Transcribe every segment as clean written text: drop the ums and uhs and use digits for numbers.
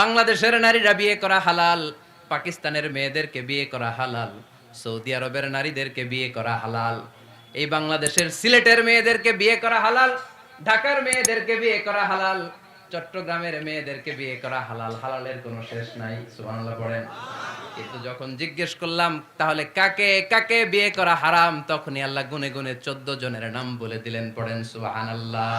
বাংলাদেশের নারীরা বিয়ে করা হালাল, পাকিস্তানের মেয়েদেরকে বিয়ে করা হালাল, সৌদি আরবের নারীদেরকে বিয়ে করা হালাল, এই বাংলাদেশের সিলেটের মেয়েদেরকে বিয়ে করা হালাল, ঢাকার মেয়েদেরকে বিয়ে করা হালাল, চট্টগ্রামের মেয়েদেরকে বিয়ে করা হালাল। হালালের কোনো শেষ নাই, সুবহানাল্লাহ পড়েন। কিন্তু যখন জিজ্ঞেস করলাম তাহলে কাকে কাকে বিয়ে করা হারাম, তখনই আল্লাহ গুনে গুনে 14 জনের নাম বলে দিলেন, পড়েন সুবহানাল্লাহ।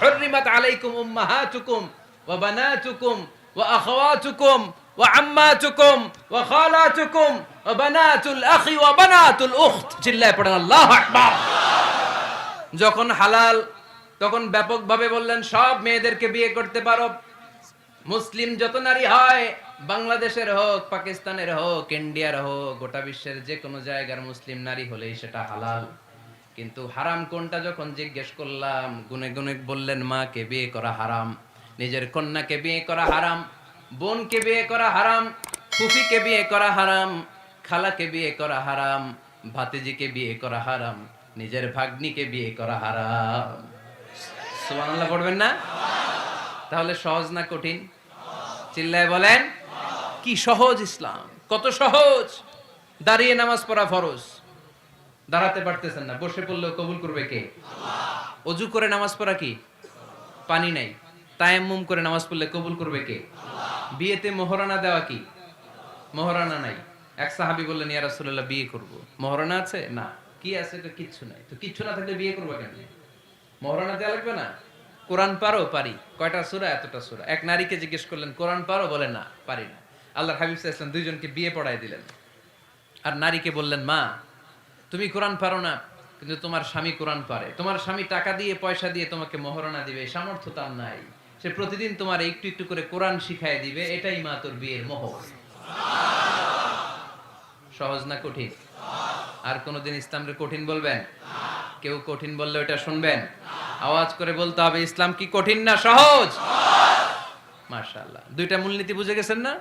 হুররিমাত আলাইকুম উম্মাহাতুকুম ওয়া বানাতুকুম ওয়া আখাওয়াতুকুম ওয়া আম্মাতুকুম ওয়া খালাতুকুম ওয়া বানাতুল আখি ওয়া বানাতুল উখত। চিল্লায়ে পড়েন আল্লাহু আকবার। যখন হালাল তখন ব্যাপকভাবে বললেন সব মেয়েদেরকে বিয়ে করতে পারো। মুসলিম যত নারী হয়, বাংলাদেশের হোক, পাকিস্তানের হোক, ইন্ডিয়ার হোক, গোটা বিশ্বের যে কোনো জায়গার মুসলিম নারী হলেই সেটা হালাল। কিন্তু হারাম কোনটা যখন জিজ্ঞেস করলাম, গুনে গুনে বললেন মাকে বিয়ে করা হারাম, নিজের কন্যাকে বিয়ে করা হারাম, বোনকে বিয়ে করা হারাম, ফুফিকে বিয়ে করা হারাম, খালাকে বিয়ে করা হারাম, ভাতিজিকে বিয়ে করা হারাম, নিজের ভাগ্নিকে বিয়ে করা হারাম। সুবহানাল্লাহ পড়বেন না? তাহলে সহজ না কঠিন? চিল্লায় বলেন, কি সহজ ইসলাম, কত সহজ। দাঁড়িয়ে নামাজ পড়া ফরজ, দাঁড়াতে পারতেছেন না, বসে পড়লেও কবুল করবে কে? আল্লাহ। অজু করে নামাজ পড়া কি? পানি নাই, তায়াম্মুম করে নামাজ পড়লে কবুল করবে কে? আল্লাহ। বিয়েতে মোহরানা দেওয়া কি? মোহরানা নাই। এক সাহাবী বললেন, ইয়া রাসূলুল্লাহ বিয়ে করব, মোহরানা আছে? না। কি আছে? তো কিচ্ছু নাই। তো কিচ্ছু না থাকলে বিয়ে করবে কেন? মোহরানা দেওয়া লাগবে না? কোরআন পারো? পারি। কয়টা সূরা? এতটা সূরা। এক নারীকে জিজ্ঞেস করলেন, কোরআন পারো? বলে না, পারি না। আল্লাহর হাবিব সাল্লাল্লাহু আলাইহি ওয়াসাল্লাম দুইজনকে বিয়ে পড়ায় দিলেন। আর নারীকে বললেন, মা তুমি কোরআন পারো না, কিন্তু তোমার স্বামী কোরআন পারে, তোমার স্বামী টাকা দিয়ে পয়সা দিয়ে তোমাকে মোহরানা দিবে, সামর্থ্য তার নাই, সে প্রতিদিন তোমার একটু একটু করে কোরআন শিখায় দিবে, এটাই মা তোর বিয়ের মোহর। সহজ না কঠিন? আর কোনদিন ইসলামকে কঠিন বলবেন? কেউ কঠিন বললে ওটা শুনবেন? আওয়াজ করে বলতে হবে, ইসলাম কি কঠিন না সহজ? মাশাআল্লাহ। দুইটা মূলনীতি বুঝে গেছেন না?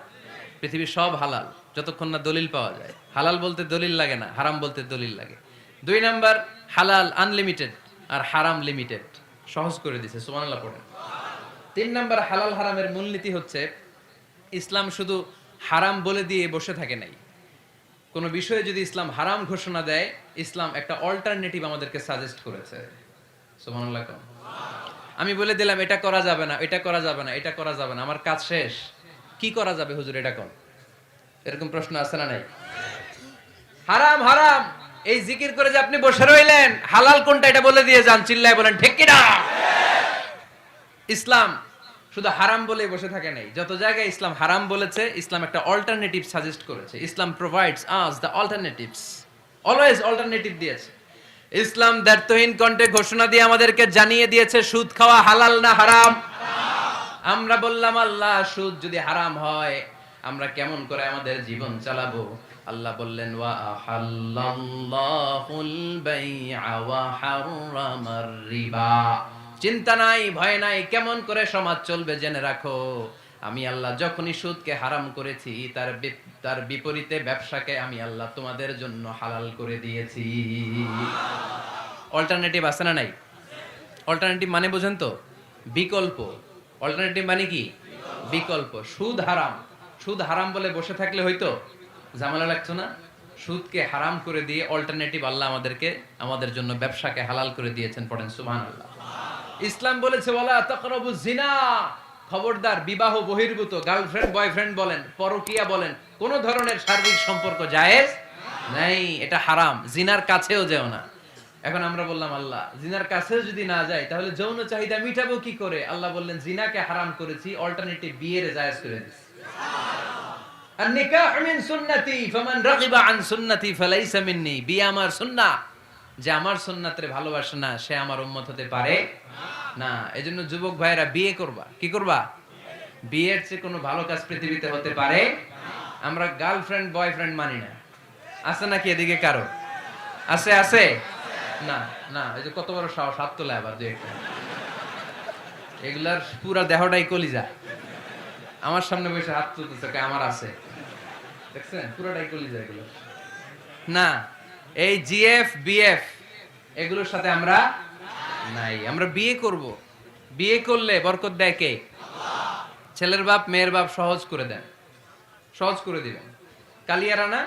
পৃথিবীর সব হালাল যতক্ষণ না দলিল পাওয়া যায়। হালাল বলতে দলিল লাগে না, হারাম বলতে দলিল লাগে। 2 নাম্বার, হালাল আনলিমিটেড আর হারাম লিমিটেড, সহজ করে দিয়েছে, সুবহানাল্লাহ পড়েন। 3 নাম্বার, হালাল হারামের মূলনীতি হচ্ছে ইসলাম শুধু হারাম বলে দিয়ে বসে থাকে নাই। কোন বিষয়ে যদি ইসলাম হারাম ঘোষণা দেয়, ইসলাম একটা অল্টারনেটিভ আমাদেরকে সাজেস্ট করেছে। সুবহানাল্লাহ। আমি বলে দিলাম এটা করা যাবে না, এটা করা যাবে না, এটা করা যাবে না, আমার কাজ শেষ, কি করা যাবে হুজুর এটা কোন? এরকম প্রশ্ন আছে না নাই? হারাম হারাম এই জিকির করে যে আপনি বসে রইলেন, হালাল কোনটা এটা বলে দিয়ে যান, চিল্লায় বলেন ঠিক কি না? ইসলাম শুধু হারাম বলে বসে থাকে নাই। যত জায়গায় ইসলাম হারাম বলেছে, ইসলাম একটা অল্টারনেটিভ সাজেস্ট করেছে। Islam provides us the alternatives, always alternative দিয়েছে। ইসলাম দ্ব্যর্থহীন কণ্ঠে ঘোষণা দিয়ে আমাদেরকে জানিয়ে দিয়েছে সুদ খাওয়া হালাল না হারাম। আমরা বললাম, আল্লাহ সুদ যদি হারাম হয় আমরা কেমন করে আমাদের জীবন চালাবো? আল্লাহ বললেন, ওয়া আহাল্লাল্লাহুল বাই'a ওয়া হাররামার রিবা। চিন্তা নাই, ভয় নাই, কেমন করে সমাজ চলবে জেনে রাখো। আমি আল্লাহ যখনই সুদকে হারাম করেছি, তার বিপরীতে ব্যবসাকে আমি আল্লাহ তোমাদের জন্য হালাল করে দিয়েছি। অল্টারনেটিভ আছে না নাই? অল্টারনেটিভ মানে বুঝেন তো? বিকল্প। অল্টারনেটিভ মানে কি? বিকল্প। সুদ হারাম, সুদ হারাম বলে বসে থাকলে হয়তো ঝামেলা লাগতো না? সুদকে হারাম করে দিয়ে অল্টারনেটিভ আল্লাহ আমাদেরকে, আমাদের জন্য ব্যবসাকে হালাল করে দিয়েছেন, পড়েন সুবহানাল্লাহ। ইসলাম বলেছে, ওয়ালা তাকরাবুজ জিনা, খবরদার বিবাহ বহির্ভূত, গার্লফ্রেন্ড বয়ফ্রেন্ড বলেন, পরকিয়া বলেন, কোন ধরনের শারীরিক সম্পর্ক জায়েজ নাই, এটা হারাম, জিনার কাছেও যেও না। এখন আমরা বললাম, আল্লাহ জিনার কাছেও যদি না যায় তাহলে যৌন চাহিদা মিটাবো কি করে? আল্লাহ বললেন, জিনাকে হারাম করেছি, অল্টারনেটিভ বিয়ের জায়েজ করে দিয়েছি। আর নিকাহ মিন সুন্নতি ফামান রাগিবা আন সুন্নতি ফালাইসা মিন্নি, বিয়ে আমার সুন্নাহ, যে আমার সুন্নাতরে ভালোবাসে না সে আমার উম্মত হতে পারে না। এজন্য যুবক ভাইরা বিয়ে করবা। কি করবা? বিয়ের চেয়ে কোনো ভালো কাজ পৃথিবীতে হতে পারে না। আমরা গার্লফ্রেন্ড বয়ফ্রেন্ড মানি না। আছে নাকি এদিকে কারো? আছে? আছে না? না, এই যে কত বড় সাহস, হাত তোলা আবার দুই একটা। এগুলার পুরা দেহটাই কলিজা। আমার সামনে বসে হাত তুলতেছে, আমার আছে, দেখছেন পুরাটাই কলিজা এগুলো। না, এই জিএফ বিএফ এগুলোর সাথে আমরা নাই। আমরা বিয়ে করব, বিয়ে করলে বরকত দেয় কে? আল্লাহ। ছেলের বাপ মেয়ের বাপ সহজ করে দেন, সহজ করে দিবেন। কালিয়ারা না,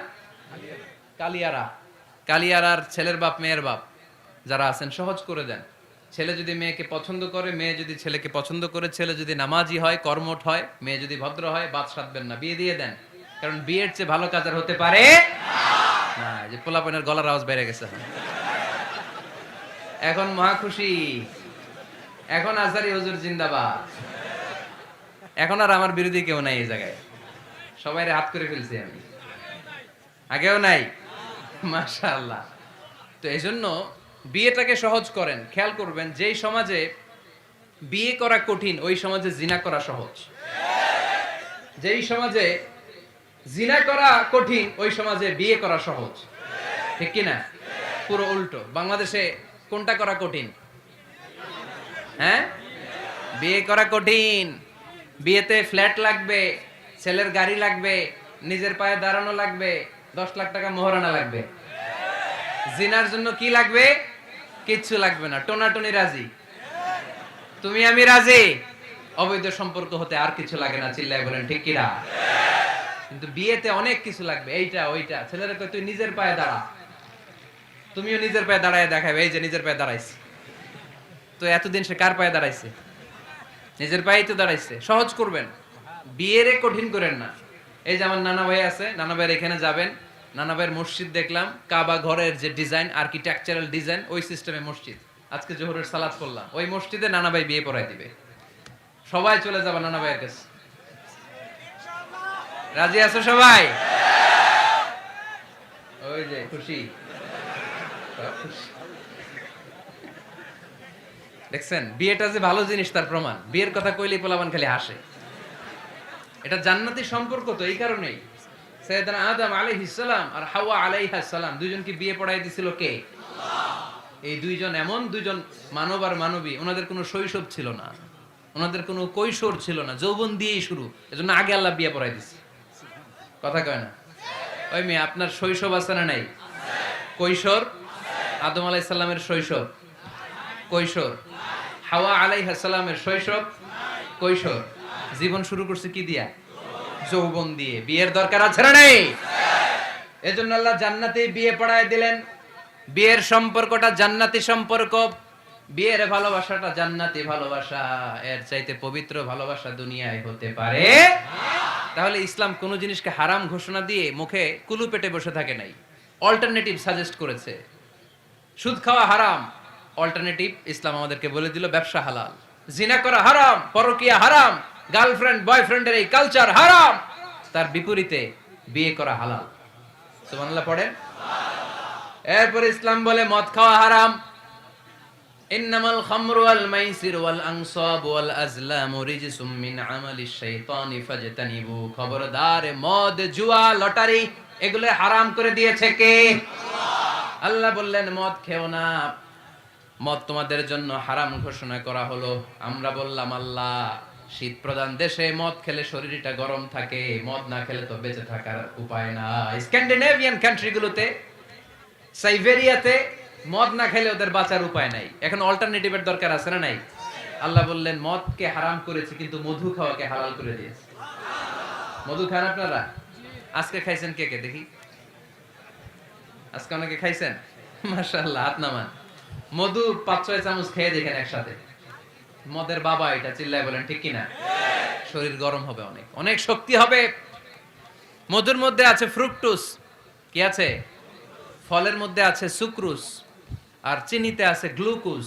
কালিয়ারা, কালিয়ারার ছেলের বাপ মেয়ের বাপ যারা আছেন সহজ করে দেন। ছেলে যদি মেয়েকে পছন্দ করে, মেয়ে যদি ছেলেকে পছন্দ করে, ছেলে যদি নামাজি হয়, কর্মঠ হয়, মেয়ে যদি ভদ্র হয়, বাদ সাধবেন না, বিয়ে দিয়ে দেন। কারণ বিয়ের চেয়ে ভালো কাজ আর হতে পারে না। যে পোলাপনের গলার আওয়াজ বেড়ে গেছে এখন, মহা খুশি। এখন আজহারি হুজুর জিন্দাবাদ। এখন আর আমার বিরোধী কেউ নাই এই জায়গায়, সবাই হাত করে ফেলছি আমি, আগেও নাই, মাশাআল্লাহ। তো এই জন্য বিয়েটাকে সহজ করেন। খেয়াল করবেন, যেই সমাজে বিয়ে করা কঠিন ওই সমাজে জিনা করা সহজ, যেই সমাজে জিনা করা কঠিন ওই সমাজে বিয়ে করা সহজ, ঠিক কিনা? পুরো উল্টো। বাংলাদেশে কোনটা করা কঠিন? হ্যাঁ, বিয়ে করা কঠিন। বিয়েতে ফ্ল্যাট লাগবে, ছেলের গাড়ি লাগবে, নিজের পায়ে দাঁড়ানো লাগবে, 10 লাখ টাকা মোহরানা লাগবে। জিনার জন্য কি লাগবে? কিচ্ছু লাগবে না, টোনাটুনি রাজি, তুমি আমি রাজি। অবৈধ সম্পর্ক হতে আর কিছু লাগে না, চিল্লায় বলেন ঠিক কিনা? কিন্তু বিয়েতে অনেক কিছু লাগবে, এইটা ওইটা। ছেলেরা কয় তুই নিজের পায়ে দাঁড়া, তুমিও নিজের পায়ে দাঁড়ায় দেখাবে, এই যে নিজের পায়ে দাঁড়াইছে। তো এতদিন সে কার পায়ে দাঁড়াইছে? নিজের পায়েই তো দাঁড়াইছে। সহজ করবেন, বিয়েরে কঠিন করেন না। এই যে আমার নানা ভাই আছে, নানা ভাইয়ের এখানে যাবেন, নানা ভাইয়ের মসজিদ দেখলাম, কাবা ঘরের যে ডিজাইন, আর্কিটেকচারাল ডিজাইন, ওই সিস্টেমে মসজিদ। আজকে জোহরের সালাত করলাম, ওই মসজিদে নানা ভাই বিয়ে পড়াই দিবে। সবাই চলে যাবে নানা ভাইয়ের কাছে। রাজি আছো সবাই? ওই যে খুশি, দেখছেন বিয়েটা যে ভালো জিনিস তার প্রমাণ। বিয়ের কথা কইলেই পোলাপান খালি হাসে। এটা জান্নাতি সম্পর্ক। তো এই কারণেই সাইয়েদনা আদম আলাইহিস সালাম আর হাওয়া আলাইহাস সালাম দুইজনকে বিয়ে পড়াই দিছিল কে? আল্লাহ। এই দুইজন এমন দুইজন মানব আর মানবী, ওনাদের কোনো শৈশব ছিল না, ওনাদের কোনো কৈশোর ছিল না, যৌবন দিয়েই শুরু। এজন্য আগে আল্লাহ বিয়ে পড়াই দিছে। কথা কয় না? ওই মেয়ে, আপনার শৈশব আছে না নাই? কৈশোর? আদম আলাইহিস সালামের শৈশব, কৈশোর। হাওয়া আলাইহিস সালামের শৈশব, কৈশোর। জীবন শুরু করছে কি দিয়া? যৌবন দিয়ে। বিয়ের দরকার আছে না নাই? এজন্য আল্লাহ জান্নাতে বিয়ে পড়ায় দিলেন। বিয়ের সম্পর্কটা জান্নাতি সম্পর্ক, বিয়ের ভালোবাসাটা জান্নাতি ভালোবাসা। এর চাইতে পবিত্র ভালোবাসা দুনিয়ায় হতে পারে না। তাহলে ইসলাম কোন জিনিসকে হারাম ঘোষণা দিয়ে মুখে কুলু পেটে বসে থাকে নাই, অল্টারনেটিভ সাজেস্ট করেছে। সুদ খাওয়া হারাম, অল্টারনেটিভ ইসলাম আমাদেরকে বলে দিল ব্যবসা হালাল। জিনা করা হারাম, পরকিয়া হারাম, গার্লফ্রেন্ড বয়ফ্রেন্ডের এই কালচার হারাম, তার বিপরীতে বিয়ে করা হালাল। সুবহানাল্লাহ পড়েন। এরপর ইসলাম বলে মদ খাওয়া হারাম। ইন্নামাল খামরু ওয়াল মাইসির ওয়াল আনসাব ওয়াল আজলামু রিজসুম মিন আমালিশ শাইতানি ফাজতানিবু। খবরদার, মদ, জুয়া, লটারি এগুলো হারাম করে দিয়েছে কে? আল্লাহ। আল্লাহ বললেন মদ খেও না, মদ তোমাদের জন্য হারাম ঘোষণা করা হলো। আমরা বললাম আল্লাহ, শীত প্রধান দেশে মদ খেলে শরীরটা গরম থাকে, মদ না খেলে তো বেঁচে থাকার উপায় নাই। স্ক্যান্ডিনেভিয়ান কান্ট্রিগুলোতে, সাইবেরিয়াতে মদ না খেলে ওদের বাঁচার উপায় নাই। এখন অল্টারনেটিভের দরকার আছে না নাই? আল্লাহ বললেন মদকে হারাম করেছে, কিন্তু মধু খাওয়াকে হালাল করে দিয়েছে। মধু খান আপনারা? আজকে খাইছেন কে কে দেখি? আজকে অনেকে খাইছেন? মাশাআল্লাহ, হাত নামান। মধু 5-6 চামচ খেয়ে দেখেন একসাথে। মদের বাবা এটা, চিল্লায় বলেন ঠিক কিনা? শরীর গরম হবে, অনেক অনেক শক্তি হবে। মধুর মধ্যে আছে ফ্রুকটোজ, কি আছে? ফলের মধ্যে আছে সুক্রোজ, আর চিনিতে আছে গ্লুকোজ।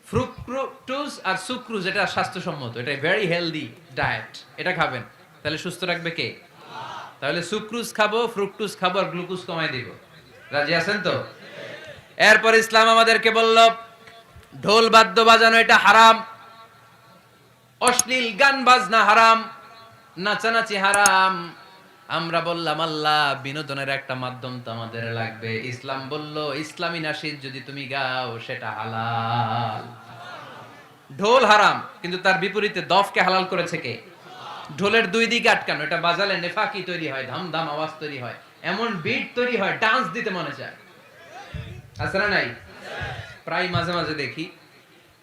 ফ্রুকটোজ আর সুক্রোজ এটা স্বাস্থ্যসম্মত, এটা ভেরি হেলদি ডায়েট। এটা খাবেন, তাহলে সুস্থ রাখবে কে? তাহলে সুক্রোজ খাবো, ফ্রুকটোজ খাবো, আর গ্লুকোজ কমাই দিব। রাজি আছেন তো? এরপর ইসলাম আমাদেরকে বলল ঢোল বাদ্য বাজানো এটা হারাম, অশ্লীল গান বাজনা হারাম, নাচানাচি হারাম। আমরা বললাম আল্লাহ, বিনোদনের একটা মাধ্যম তো আমাদের লাগবে। ইসলাম বলল ইসলামী নাশিদ যদি তুমি গাও সেটা হালাল। ঢোল হারাম, কিন্তু তার বিপরীতে দফকে হালাল করেছে কে? ঢোলের দুই দিকে আটকানো, এটা বাজালে নেফাকি তৈরি হয়, ধাম ধাম আওয়াজ তৈরি হয়, এমন বিট তৈরি হয়, ডান্স দিতে মনে চায়। আছে না নাই? প্রায় মাঝে মাঝে দেখি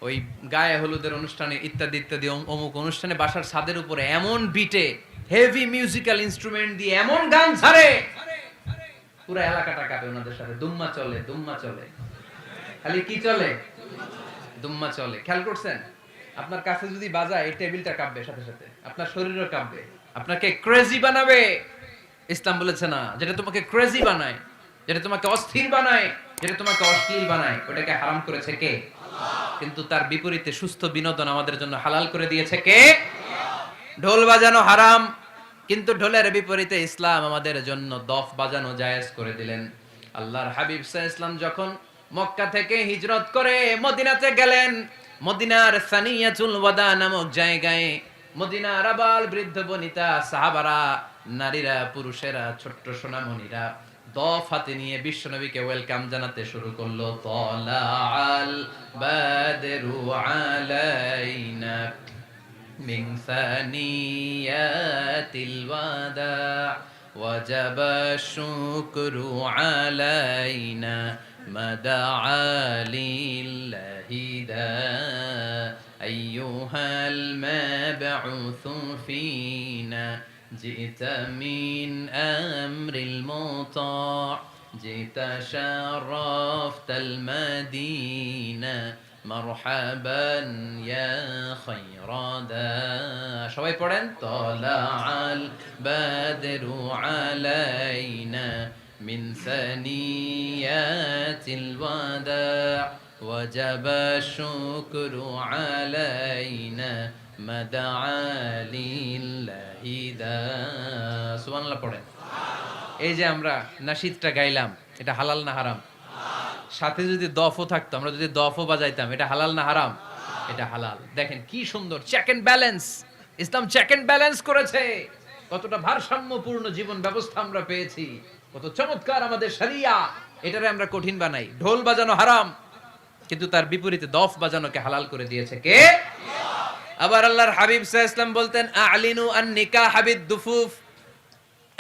ওই গায়ে হলুদের অনুষ্ঠানে ইত্যাদি ইত্যাদি অমুক অনুষ্ঠানে বাসার ছাদের উপরে এমন বিটে হেভি মিউজিক্যাল ইনস্ট্রুমেন্ট দিয়ে এমন গান ছাড়ে, পুরো এলাকাটা কাঁপে ওনাদের সাথে। দুম্মা চলে, দুম্মা চলে, খালি কি চলে? দুম্মা চলে। খেয়াল করছেন? আপনার কাছে যদি বাজায়, এই টেবিলটা কাঁপবে সাথে সাথে, আপনার শরীরও কাঁপবে, আপনাকে ক্রেজি বানাবে। ইসলাম বলেছে না, যেটা তোমাকে ক্রেজি বানায়, যেটা তোমাকে অস্থির বানায়, যেটা তোমাকে অশ্লীল বানায়, ওটাকে হারাম করেছে কে? কিন্তু তার বিপরীতে সুস্থ বিনোদন আমাদের জন্য হালাল করে দিয়েছে কে? ঢোল বাজানো হারাম, কিন্তু ঢোলের বিপরীতে ইসলাম আমাদের জন্য দফ বাজানো জায়েজ করে দিলেন। আল্লাহর হাবিব সাল্লাল্লাহু আলাইহি ওয়াসাল্লাম যখন মক্কা থেকে হিজরত করে মদিনাতে গেলেন, মদিনার সানিয়াতুল ওয়াদা নামক জায়গায় মদিনার আবাল বৃদ্ধ বনিতা সাহাবারা, নারীরা, পুরুষেরা, ছোট্ট সোনামণিরা দফ হাতে নিয়ে বিশ্বনবীকে ওয়েলকাম জানাতে শুরু করলো। তলাআল বাদরু আলাইনা من ثنيات الوداع وجب الشكر علينا ما دعا لله داع أيها المبعوث فينا جئت من أمر المطاع جئت شرفت المدينة মারহাবান ইয়া খায়রাদা। সবাই পড়েন, তলাআল বাদরু আলাইনা মিন সানিয়াতিল ওয়াদা ওয়াজাবা শুকরু আলাইনা মাদআ লিল্লাহি দা। সুবহানাল্লাহ পড়েন। এই যে আমরা নাশিদটা গাইলাম, এটা হালাল না হারাম? সাথে যদি দফও থাকতো, আমরা যদি দফও বাজাইতাম, এটা হালাল না হারাম? এটা হালাল। দেখেন কি সুন্দর চেক এন্ড ব্যালেন্স, ইসলাম চেক এন্ড ব্যালেন্স করেছে। কতটা ভারসাম্যপূর্ণ জীবন ব্যবস্থা আমরা পেয়েছি, কত চমৎকার আমাদের শরিয়া। এটারে আমরা কঠিন বানাই। ঢোল বাজানো হারাম, কিন্তু তার বিপরীতে দফ বাজানোকে হালাল করে দিয়েছে কে? আবার আল্লাহর হাবিব সাল্লাল্লাহু আলাইহি ওয়াসাল্লাম বলতেন, আ'লিনু আন নিকাহ বিদ দুফুফ,